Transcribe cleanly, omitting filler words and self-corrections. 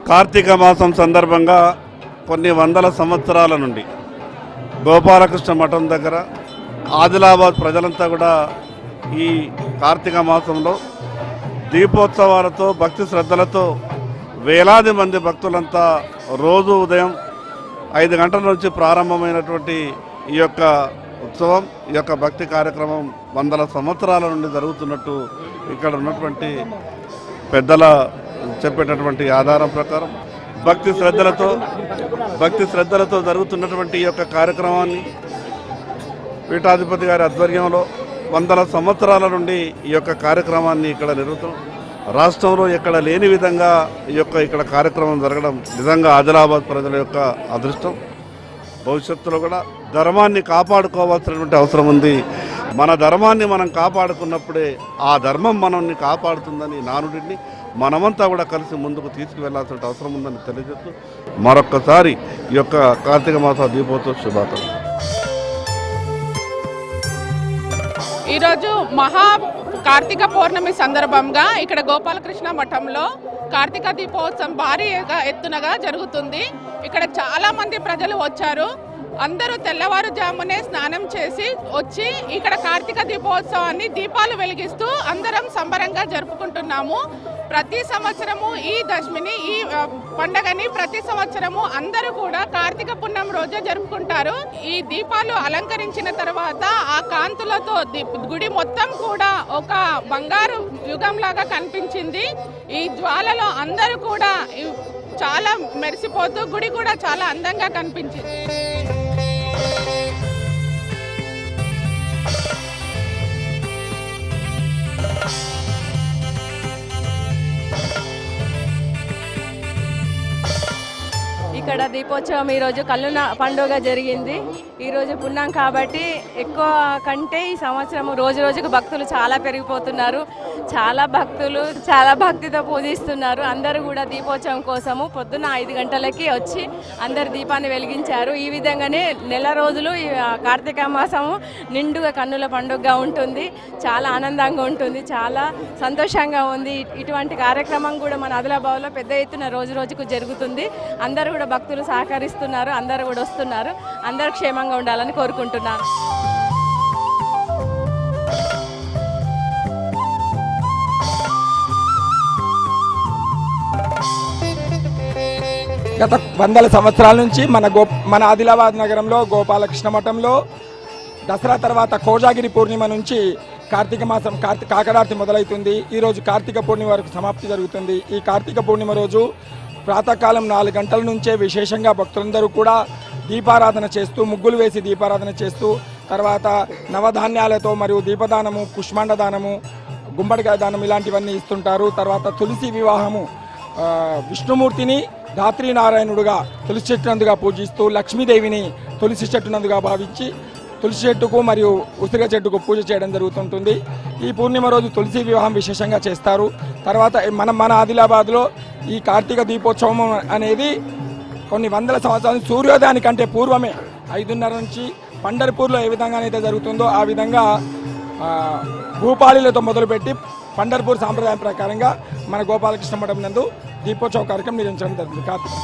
కార్తీక మాసం సందర్భంగా కొన్ని వందల సంవత్సరాల నుండి గోపాలకృష్ణ మఠం దగ్గర ఆదిలాబాద్ ప్రజలంతా కూడా ఈ కార్తీక మాసంలో దీపోత్సవాలతో భక్తి శ్రద్ధలతో వేలాది మంది భక్తులంతా రోజు ఉదయం 5 గంటల నుంచి ప్రారంభమైనటువంటి ఈ యొక్క ఉత్సవం, ఈ యొక్క భక్తి కార్యక్రమం వందల సంవత్సరాల నుండి జరుగుతున్నట్టు ఇక్కడ ఉన్నటువంటి పెద్దల చెప్పేటటువంటి ఆధారం ప్రకారం భక్తి శ్రద్ధలతో జరుగుతున్నటువంటి ఈ యొక్క కార్యక్రమాన్ని పీఠాధిపతి గారి ఆధ్వర్యంలో వందల సంవత్సరాల నుండి ఈ యొక్క కార్యక్రమాన్ని ఇక్కడ నిర్వహిస్తాం. రాష్ట్రంలో ఎక్కడ లేని విధంగా ఇక్కడ కార్యక్రమం జరగడం నిజంగా ఆదిలాబాద్ ప్రజల యొక్క అదృష్టం. భవిష్యత్తులో కూడా ధర్మాన్ని కాపాడుకోవాల్సినటువంటి అవసరం ఉంది. మన ధర్మాన్ని మనం కాపాడుకున్నప్పుడే ఆ ధర్మం మనల్ని కాపాడుతుందని నానుడిని మనమంతా కూడా కలిసి ముందుకు తీసుకువెళ్లాల్సిన అవసరం ఉందని తెలియజేస్తూ మరొక్కసారి ఈ యొక్క కార్తీక మాస దీపోత్సవ శుభాకాంక్షలు. ఈరోజు మహా కార్తీక పౌర్ణమి సందర్భంగా ఇక్కడ గోపాలకృష్ణ మఠంలో కార్తీక దీపోత్సవం భారీ ఎత్తునగా జరుగుతుంది. ఇక్కడ చాలా మంది ప్రజలు వచ్చారు. అందరూ తెల్లవారుజామునే స్నానం చేసి వచ్చి ఇక్కడ కార్తీక దీపోత్సవాన్ని దీపాలు వెలిగిస్తూ అందరం సంబరంగా జరుపుకుంటున్నాము. ప్రతి సంవత్సరము ఈ దశమిని, ఈ పండగని ప్రతి సంవత్సరము అందరూ కూడా కార్తీక పున్నమి రోజే జరుపుకుంటారు. ఈ దీపాలు అలంకరించిన తర్వాత ఆ కాంతులతో గుడి మొత్తం కూడా ఒక బంగారు యుగంలాగా కనిపించింది. ఈ జ్వాలలో అందరూ కూడా చాలా మెరిసిపోతూ గుడి కూడా చాలా అందంగా కనిపించింది. ఇక్కడ దీపోత్సవం ఈరోజు కల్లున పండుగ జరిగింది. ఈరోజు పున్నాం కాబట్టి ఎక్కువ కంటే ఈ సంవత్సరం రోజు రోజుకు భక్తులు చాలా పెరిగిపోతున్నారు. చాలా భక్తులు చాలా భక్తితో పూజిస్తున్నారు. అందరూ కూడా దీపోత్సవం కోసము పొద్దున్న 5 గంటలకి వచ్చి అందరు దీపాన్ని వెలిగించారు. ఈ విధంగానే నెల రోజులు ఈ కార్తీక మాసము నిండుగా కన్నుల పండుగగా ఉంటుంది. చాలా ఆనందంగా ఉంటుంది. చాలా సంతోషంగా ఉంది. ఇటువంటి కార్యక్రమం కూడా మన ఆదిలాబాద్లో పెద్ద ఎత్తున రోజు రోజుకు జరుగుతుంది. అందరూ కూడా భక్తులు సహకరిస్తున్నారు. అందరూ కూడా వస్తున్నారు. అందరూ క్షేమంగా ఉండాలని కోరుకుంటున్నాను. గత వందల సంవత్సరాల నుంచి మన ఆదిలాబాద్ నగరంలో గోపాలకృష్ణ మఠంలో దసరా తర్వాత కోజాగిరి పూర్ణిమ నుంచి కార్తీక మాసం కాకడార్తి మొదలవుతుంది. ఈరోజు కార్తీక పూర్ణిమ వరకు సమాప్తి జరుగుతుంది. ఈ కార్తీక పూర్ణిమ రోజు ప్రాతకాలం 4 గంటల నుంచే విశేషంగా భక్తులందరూ కూడా దీపారాధన చేస్తూ, ముగ్గులు వేసి దీపారాధన చేస్తూ, తర్వాత నవధాన్యాలతో మరియు దీపదానము, కుష్మాండ దానము, గుమ్మడికాయ దానం ఇలాంటివన్నీ ఇస్తుంటారు. తర్వాత తులసి వివాహము, విష్ణుమూర్తిని ధాత్రీనారాయణుడుగా తులసి చెట్టునందుగా పూజిస్తూ, లక్ష్మీదేవిని తులసి చెట్టునందుగా భావించి తులసి చెట్టుకు మరియు ఉసిరిగ చెట్టుకు పూజ చేయడం జరుగుతుంటుంది. ఈ పూర్ణిమ రోజు తులసి వివాహం విశేషంగా చేస్తారు. తర్వాత మన ఆదిలాబాద్లో ఈ కార్తీక దీపోత్సవం అనేది కొన్ని వందల సంవత్సరాలు సూర్యోదయానికంటే పూర్వమే 5:30 నుంచి పండర్పూర్లో ఏ విధంగా అయితే జరుగుతుందో ఆ విధంగా భూపాలిలతో మొదలుపెట్టి పండర్పూర్ సాంప్రదాయం ప్రకారంగా మన గోపాలకృష్ణ మఠం నందు దీపోత్సవ కార్యక్రమం నిర్వహించడం జరుగుతుంది. కార్తీక